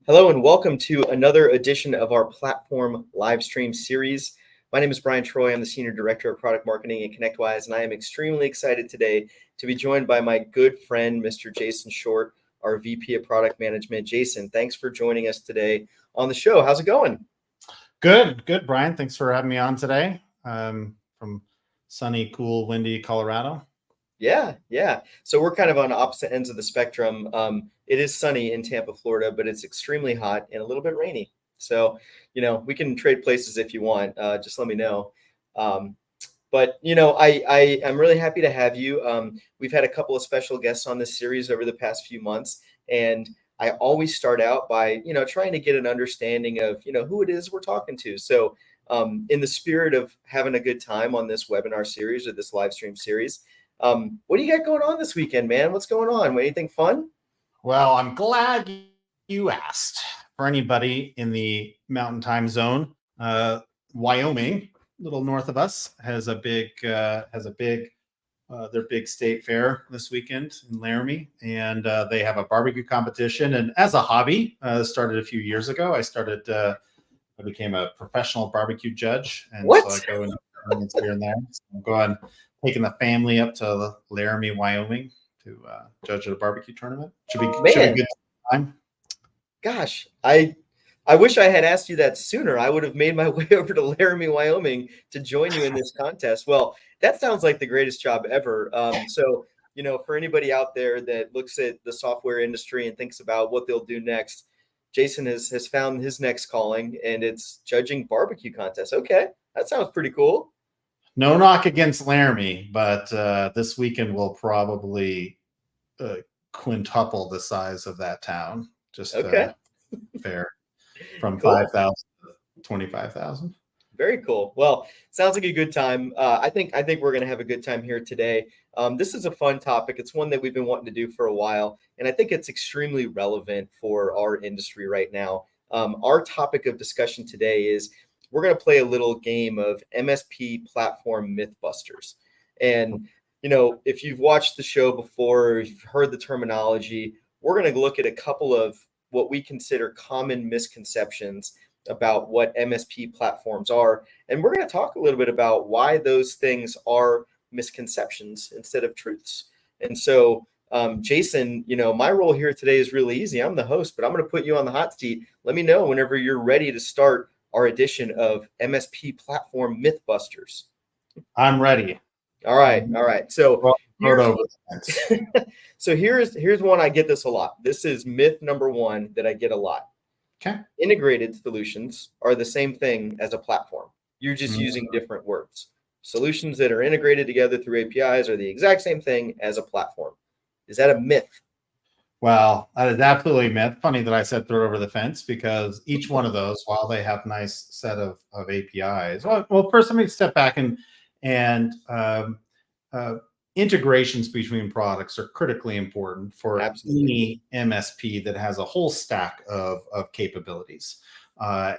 Hello and welcome to another edition of our platform live stream series. My name is Brian Troy. I'm the Senior Director of Product Marketing at ConnectWise, and I am extremely excited today to be joined by my good friend, Mr. Jason Short, our VP of Product Management. Jason, thanks for joining us today on the show. How's it going? Good, Brian. Thanks for having me on today from sunny, cool, windy Colorado. Yeah. So we're kind of on opposite ends of the spectrum. It is sunny in Tampa, Florida, but it's extremely hot and a little bit rainy. So, we can trade places if you want. Just let me know. But I'm really happy to have you. We've had a couple of special guests on this series over the past few months, and I always start out by, trying to get an understanding of, who it is we're talking to. So, in the spirit of having a good time on this webinar series or this live stream series, what do you got going on this weekend, man? What's going on? Anything fun? Well, I'm glad you asked. For anybody in the Mountain Time Zone, Wyoming, a little north of us, has their big state fair this weekend in Laramie, and they have a barbecue competition. And as a hobby, started a few years ago. I became a professional barbecue judge, and What? so I go into tournaments here and there. So I'm going taking the family up to Laramie, Wyoming, to judge at a barbecue tournament. Should be a good time. Gosh, I wish I had asked you that sooner. I would have made my way over to Laramie, Wyoming to join you in this contest. Well, that sounds like the greatest job ever. So, for anybody out there that looks at the software industry and thinks about what they'll do next, Jason has found his next calling, and it's judging barbecue contests. Okay, that sounds pretty cool. No knock against Laramie, but this weekend will probably quintuple the size of that town. Just fair, from cool. 5,000 to 25,000. Very cool. Well, sounds like a good time. I think we're going to have a good time here today. This is a fun topic. It's one that we've been wanting to do for a while, and I think it's extremely relevant for our industry right now. Our topic of discussion today is we're going to play a little game of MSP Platform Mythbusters. And, if you've watched the show before, or you've heard the terminology, we're going to look at a couple of what we consider common misconceptions about what MSP platforms are. And we're going to talk a little bit about why those things are misconceptions instead of truths. And so, Jason, my role here today is really easy. I'm the host, but I'm going to put you on the hot seat. Let me know whenever you're ready to start our edition of MSP Platform Mythbusters. I'm ready. All right. So here's one I get this a lot. This is myth number one that I get a lot. Okay. Integrated solutions are the same thing as a platform. You're just using different words. Solutions that are integrated together through APIs are the exact same thing as a platform. Is that a myth? Well, that is absolutely a myth. Funny that I said throw it over the fence, because each one of those, while they have nice set of APIs. Well, first let me step back and integrations between products are critically important for any MSP that has a whole stack of capabilities.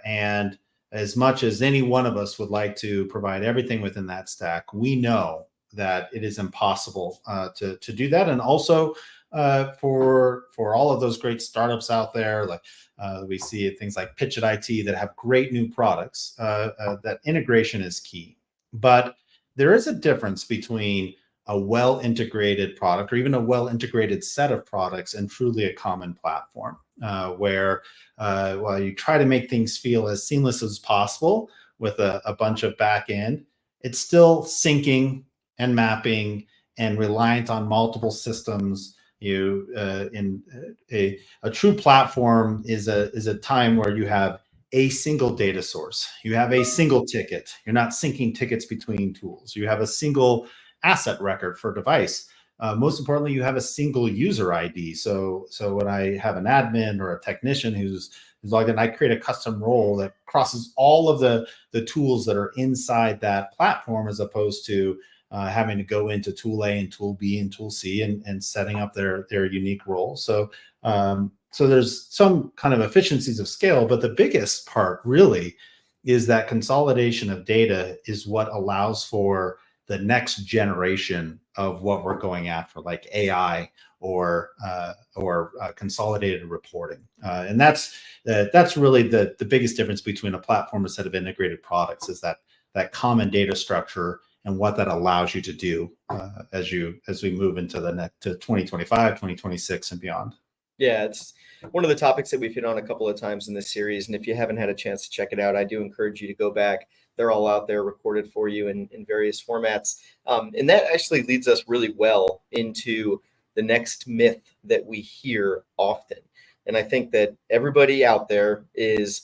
And as much as any one of us would like to provide everything within that stack, we know that it is impossible to do that. And also for all of those great startups out there, like we see things like Pitch at IT that have great new products, that integration is key. But there is a difference between a well-integrated product or even a well-integrated set of products and truly a common platform, where while you try to make things feel as seamless as possible with a bunch of back end, it's still syncing and mapping and reliant on multiple systems. In a true platform is a time where you have a single data source. You have a single ticket. You're not syncing tickets between tools. You have a single asset record for device. Most importantly, you have a single user ID. So when I have an admin or a technician who's logged in, I create a custom role that crosses all of the tools that are inside that platform, as opposed to having to go into tool A and tool B and tool C and setting up their unique role. So there's some kind of efficiencies of scale, but the biggest part really is that consolidation of data is what allows for the next generation of what we're going after, like AI or consolidated reporting. And that's really the biggest difference between a platform and a set of integrated products, is that common data structure and what that allows you to do as we move into the next to 2025, 2026 and beyond. Yeah, it's one of the topics that we've hit on a couple of times in this series. And if you haven't had a chance to check it out, I do encourage you to go back. They're all out there recorded for you in various formats. And that actually leads us really well into the next myth that we hear often. And I think that everybody out there is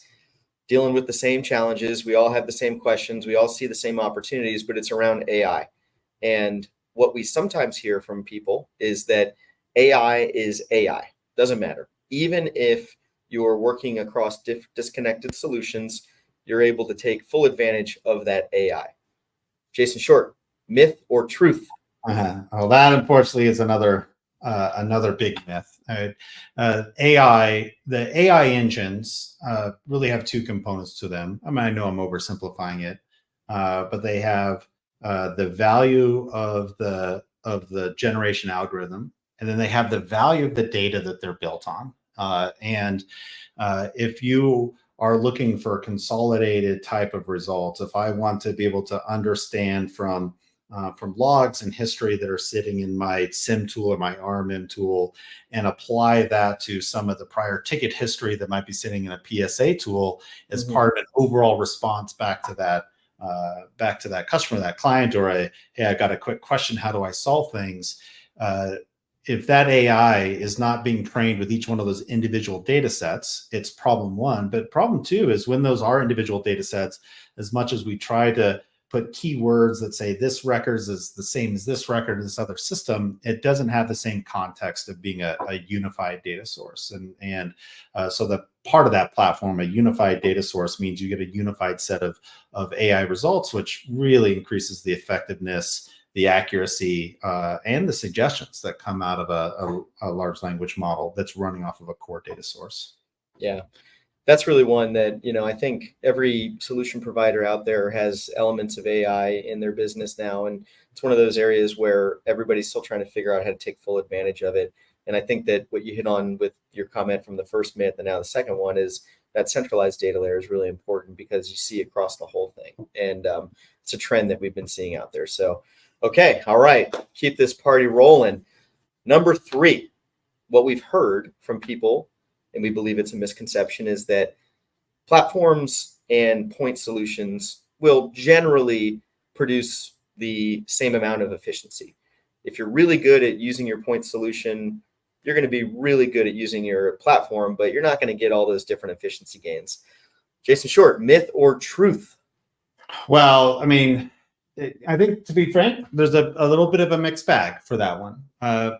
dealing with the same challenges. We all have the same questions. We all see the same opportunities, but it's around AI. And what we sometimes hear from people is that AI is AI. Doesn't matter. Even if you're working across disconnected solutions, you're able to take full advantage of that AI. Jason Short, myth or truth? Well, that unfortunately is another big myth. AI, the AI engines really have two components to them. I mean, I know I'm oversimplifying it, but they have the value of the generation algorithm, and then they have the value of the data that they're built on. And if you are looking for consolidated type of results, if I want to be able to understand from logs and history that are sitting in my SIM tool or my RMM tool and apply that to some of the prior ticket history that might be sitting in a PSA tool as part of an overall response back to that customer, that client, or hey, I got a quick question, how do I solve things? If that AI is not being trained with each one of those individual data sets, it's problem one. But problem two is when those are individual data sets, as much as we try to put keywords that say this record is the same as this record in this other system, it doesn't have the same context of being a unified data source. And so the part of that platform, a unified data source, means you get a unified set of AI results, which really increases the effectiveness, the accuracy, and the suggestions that come out of a large language model that's running off of a core data source. Yeah. That's really one that, I think every solution provider out there has elements of AI in their business now. And it's one of those areas where everybody's still trying to figure out how to take full advantage of it. And I think that what you hit on with your comment from the first myth and now the second one is that centralized data layer is really important because you see across the whole thing. And it's a trend that we've been seeing out there. So, okay. All right. Keep this party rolling. Number 3, what we've heard from people, and we believe it's a misconception, is that platforms and point solutions will generally produce the same amount of efficiency. If you're really good at using your point solution, you're going to be really good at using your platform, but you're not going to get all those different efficiency gains. Jason Short, myth or truth? Well, I mean, I think, to be frank, there's a little bit of a mixed bag for that one.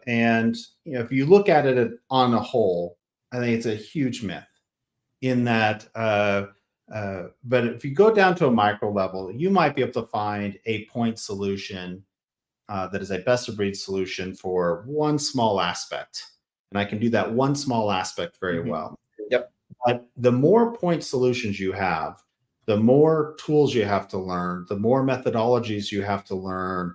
And if you look at it on a whole, I think it's a huge myth in that, but if you go down to a micro level, you might be able to find a point solution that is a best of breed solution for one small aspect. And I can do that one small aspect very well. Yep. But the more point solutions you have, the more tools you have to learn, the more methodologies you have to learn,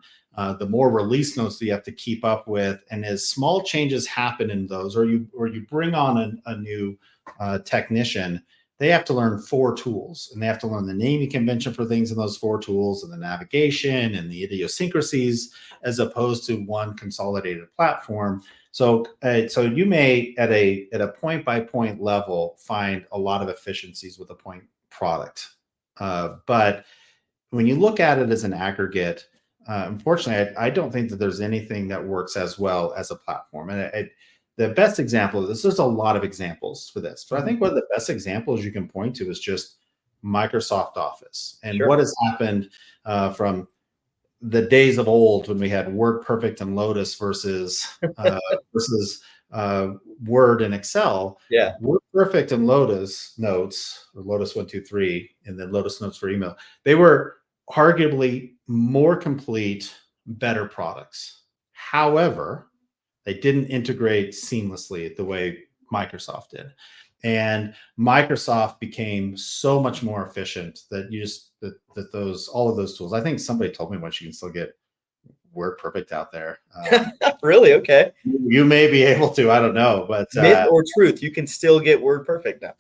the more release notes that you have to keep up with. And as small changes happen in those, or you bring on a new technician, they have to learn 4 tools, and they have to learn the naming convention for things in those 4 tools, and the navigation and the idiosyncrasies, as opposed to one consolidated platform. So you may at a point by point level find a lot of efficiencies with a point product, but when you look at it as an aggregate, unfortunately, I don't think that there's anything that works as well as a platform. And the best example of this, there's a lot of examples for this, but I think one of the best examples you can point to is just Microsoft Office and what has happened from the days of old when we had WordPerfect and Lotus versus Word and Excel. Yeah. WordPerfect and Lotus Notes, or Lotus 123, and then Lotus Notes for email, they were arguably more complete, better products. However, they didn't integrate seamlessly the way Microsoft did. And Microsoft became so much more efficient that all of those tools. I think somebody told me once you can still get WordPerfect out there. Really? Okay. You may be able to, I don't know, but Myth or truth, you can still get WordPerfect now.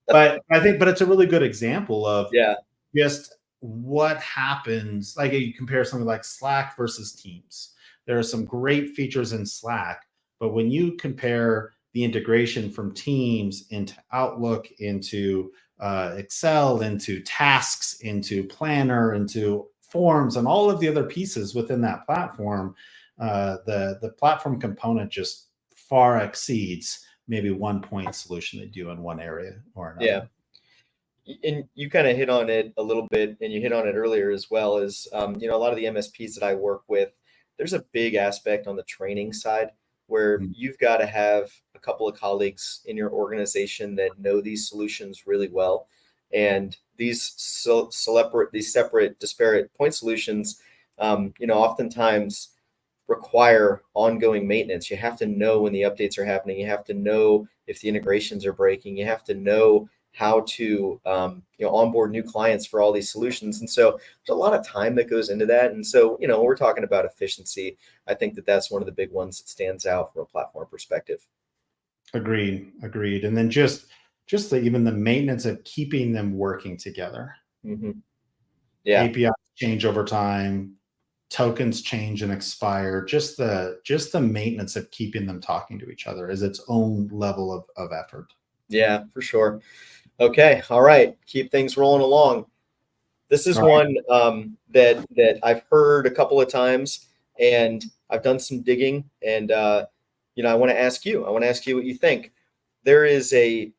But I think, but it's a really good example of Yeah. just what happens. Like you compare something like Slack versus Teams. There are some great features in Slack, but when you compare the integration from Teams into Outlook, into Excel, into tasks, into Planner, into forms, and all of the other pieces within that platform, the platform component just far exceeds maybe one point solution they do in one area or another. Yeah. And you kind of hit on it a little bit, and you hit on it earlier as well, as a lot of the MSPs that I work with, there's a big aspect on the training side where you've got to have a couple of colleagues in your organization that know these solutions really well. And these separate, disparate point solutions, oftentimes require ongoing maintenance. You have to know when the updates are happening. You have to know if the integrations are breaking. You have to know how to onboard new clients for all these solutions. And so there's a lot of time that goes into that. And so, we're talking about efficiency. I think that that's one of the big ones that stands out from a platform perspective. Agreed. And then just even the maintenance of keeping them working together. Mm-hmm. Yeah. APIs change over time, tokens change and expire. Just the maintenance of keeping them talking to each other is its own level of effort. Yeah, for sure. Okay. All right. Keep things rolling along. This is one that I've heard a couple of times, and I've done some digging, and I want to ask you. I want to ask you what you think. There is a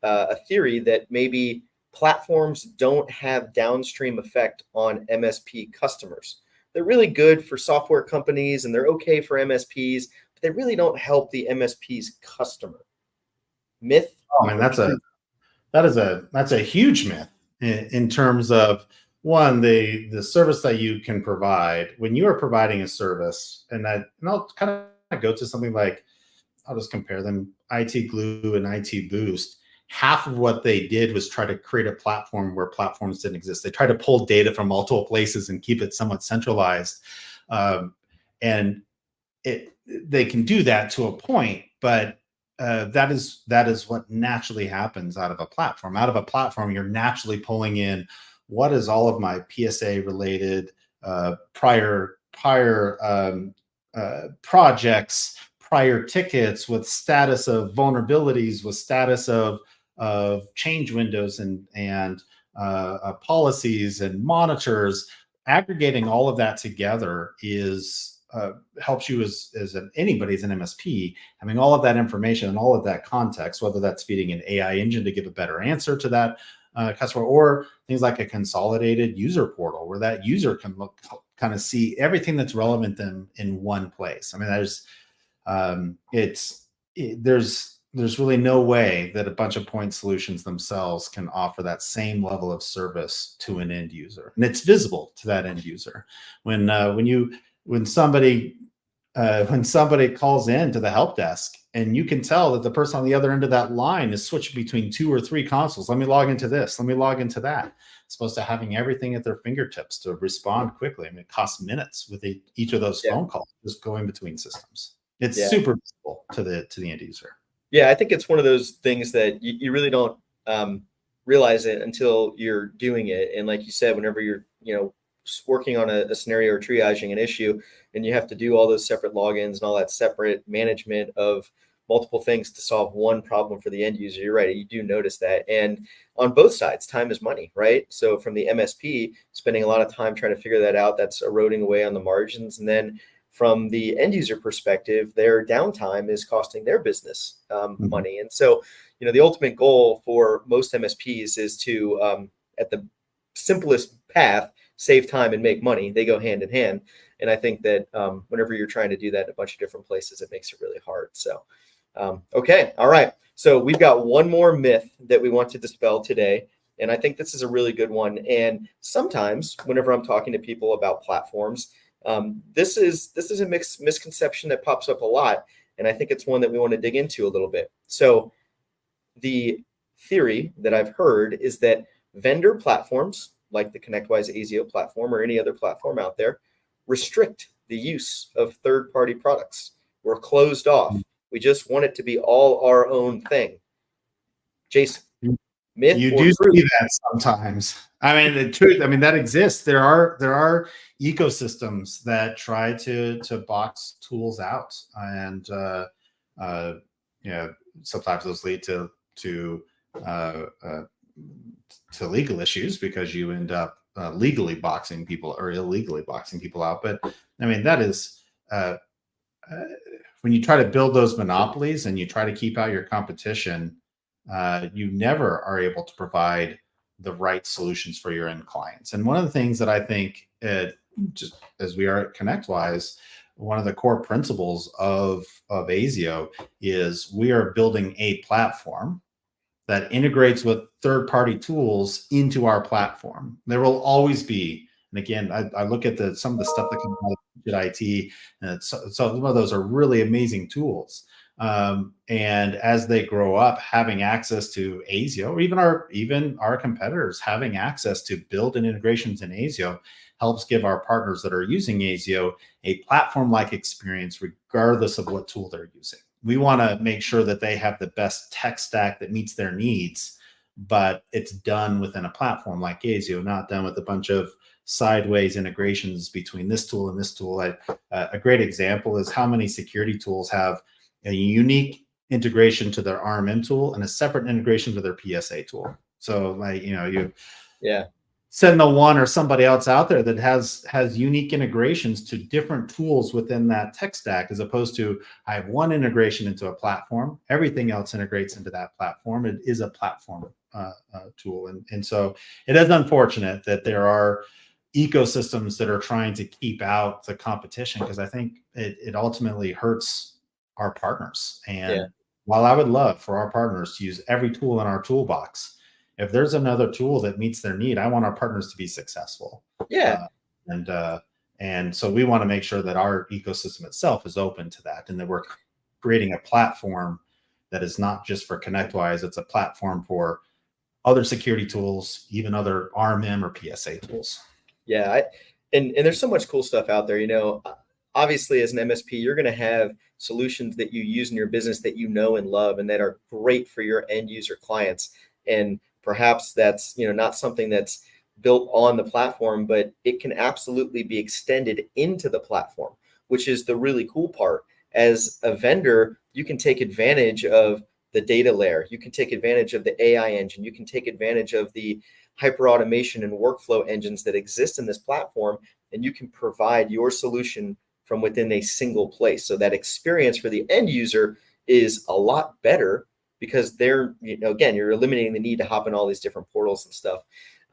theory that maybe platforms don't have downstream effect on MSP customers. They're really good for software companies, and they're okay for MSPs, but they really don't help the MSP's customer. Myth? Oh man, that's a huge myth in terms of one, the service that you can provide when you are providing a service. And I'll kind of go to something like, I'll just compare them, IT Glue and IT Boost. Half of what they did was try to create a platform where platforms didn't exist. They tried to pull data from multiple places and keep it somewhat centralized. And they can do that to a point, but that is what naturally happens out of a platform. Out of a platform, you're naturally pulling in what is all of my PSA related prior projects, prior tickets with status of vulnerabilities, with status of change windows and policies and monitors. Aggregating all of that together is helps you as anybody as an MSP, having all of that information and all of that context, whether that's feeding an AI engine to give a better answer to that customer, or things like a consolidated user portal where that user can look, kind of see everything that's relevant in one place. I mean, there's really no way that a bunch of point solutions themselves can offer that same level of service to an end user, and it's visible to that end user when somebody calls in to the help desk, and you can tell that the person on the other end of that line is switching between 2 or 3 consoles. Let me log into this. Let me log into that. As opposed to having everything at their fingertips to respond quickly. I mean, it costs minutes with each of those phone calls, just going between systems. It's super visible to the end user. Yeah, I think it's one of those things that you really don't realize it until you're doing it. And like you said, whenever you're working on a scenario or triaging an issue, and you have to do all those separate logins and all that separate management of multiple things to solve one problem for the end user, you're right, you do notice that. And on both sides, time is money, right? So from the MSP, spending a lot of time trying to figure that out, that's eroding away on the margins. And then from the end user perspective, their downtime is costing their business money. And so, the ultimate goal for most MSPs is to, at the simplest path, save time and make money. They go hand in hand. And I think that whenever you're trying to do that in a bunch of different places, it makes it really hard. So, okay. All right. So we've got one more myth that we want to dispel today. And I think this is a really good one. And sometimes whenever I'm talking to people about platforms, this is a misconception that pops up a lot. And I think it's one that we want to dig into a little bit. So the theory that I've heard is that vendor platforms like the ConnectWise ASIO platform or any other platform out there restrict the use of third-party products. We're closed off. We just want it to be all our own thing. Jason, myth You or do truth? see that sometimes. I mean, the truth. I mean, that exists. There are ecosystems that try to box tools out, and you know, sometimes those lead uh, uh, to legal issues because you end up legally boxing people or illegally boxing people out. But I mean, that is when you try to build those monopolies and you try to keep out your competition, you never are able to provide the right solutions for your end clients. And one of the things that I think, just as we are at ConnectWise, one of the core principles of ASIO is we are building a platform that integrates with third-party tools into our platform. There will always be, and again, I look at some of the stuff that comes out of IT, and so some of those are really amazing tools. And as they grow up, having access to ASIO, or even our competitors having access to built-in integrations in ASIO, helps give our partners that are using ASIO a platform-like experience, regardless of what tool they're using. We want to make sure that they have the best tech stack that meets their needs, but it's done within a platform like ASIO, not done with a bunch of sideways integrations between this tool and this tool. A great example is how many security tools have a unique integration to their RMM tool and a separate integration to their PSA tool. So, like, you Sentinel-1 or somebody else out there that has unique integrations to different tools within that tech stack, as opposed to I have one integration into a platform, everything else integrates into that platform. It is a platform tool, and so it is unfortunate that there are ecosystems that are trying to keep out the competition, because I think it ultimately hurts our partners. And while I would love for our partners to use every tool in our toolbox, if there's another tool that meets their need, I want our partners to be successful. Yeah. And so we want to make sure that our ecosystem itself is open to that, and that we're creating a platform that is not just for ConnectWise, it's a platform for other security tools, even other RMM or PSA tools. Yeah. And there's so much cool stuff out there. Obviously, as an MSP, you're going to have solutions that you use in your business that you know and love and that are great for your end user clients. And perhaps that's not something that's built on the platform, but it can absolutely be extended into the platform, which is the really cool part. As a vendor, you can take advantage of the data layer. You can take advantage of the AI engine. You can take advantage of the hyper automation and workflow engines that exist in this platform, and you can provide your solution from within a single place. So that experience for the end user is a lot better, because they're, again, you're eliminating the need to hop in all these different portals and stuff.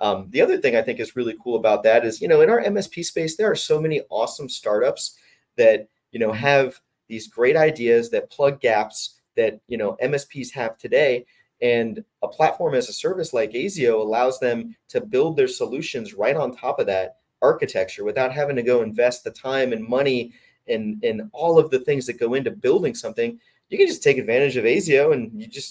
The other thing I think is really cool about that is, in our MSP space, there are so many awesome startups that, have these great ideas that plug gaps that, MSPs have today. And a platform as a service like ASIO allows them to build their solutions right on top of that architecture without having to go invest the time and money and all of the things that go into building something. You can just take advantage of ASIO, and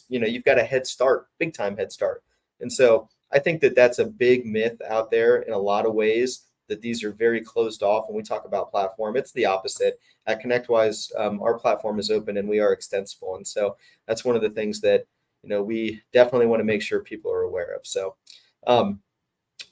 you've got a head start, big time head start. And so I think that that's a big myth out there in a lot of ways, that these are very closed off. When we talk about platform, it's the opposite. At ConnectWise, our platform is open and we are extensible. And so that's one of the things that, we definitely want to make sure people are aware of. So,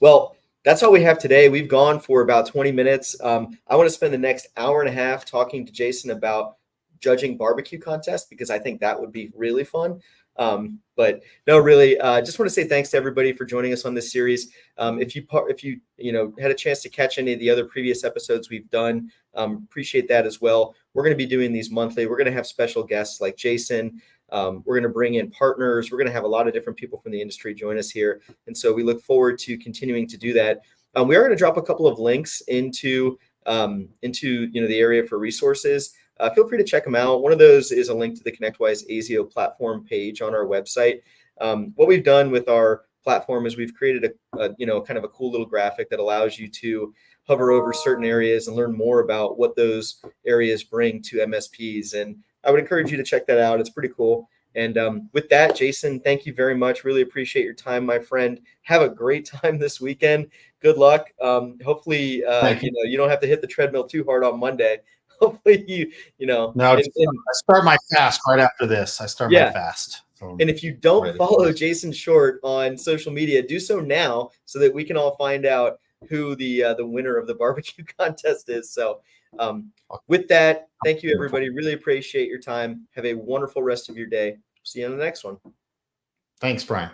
well, that's all we have today. We've gone for about 20 minutes. I want to spend the next hour and a half talking to Jason about judging barbecue contests, because I think that would be really fun. But no, really, just want to say thanks to everybody for joining us on this series. If you had a chance to catch any of the other previous episodes we've done, appreciate that as well. We're going to be doing these monthly. We're going to have special guests like Jason. We're going to bring in partners. We're going to have a lot of different people from the industry join us here. And so we look forward to continuing to do that. We are going to drop a couple of links into the area for resources. Feel free to check them out. One of those is a link to the ConnectWise ASIO platform page on our website. What we've done with our platform is we've created a kind of a cool little graphic that allows you to hover over certain areas and learn more about what those areas bring to MSPs. And I would encourage you to check that out. It's pretty cool. And with that, Jason, thank you very much. Really appreciate your time, my friend. Have a great time this weekend. Good luck. Hopefully, you don't have to hit the treadmill too hard on Monday. Hopefully, No, I start my fast right after this. I start my fast. So and if you don't follow Jason Short on social media, do so now so that we can all find out who the winner of the barbecue contest is. So with that, thank you, everybody. Really appreciate your time. Have a wonderful rest of your day. See you on the next one. Thanks, Brian.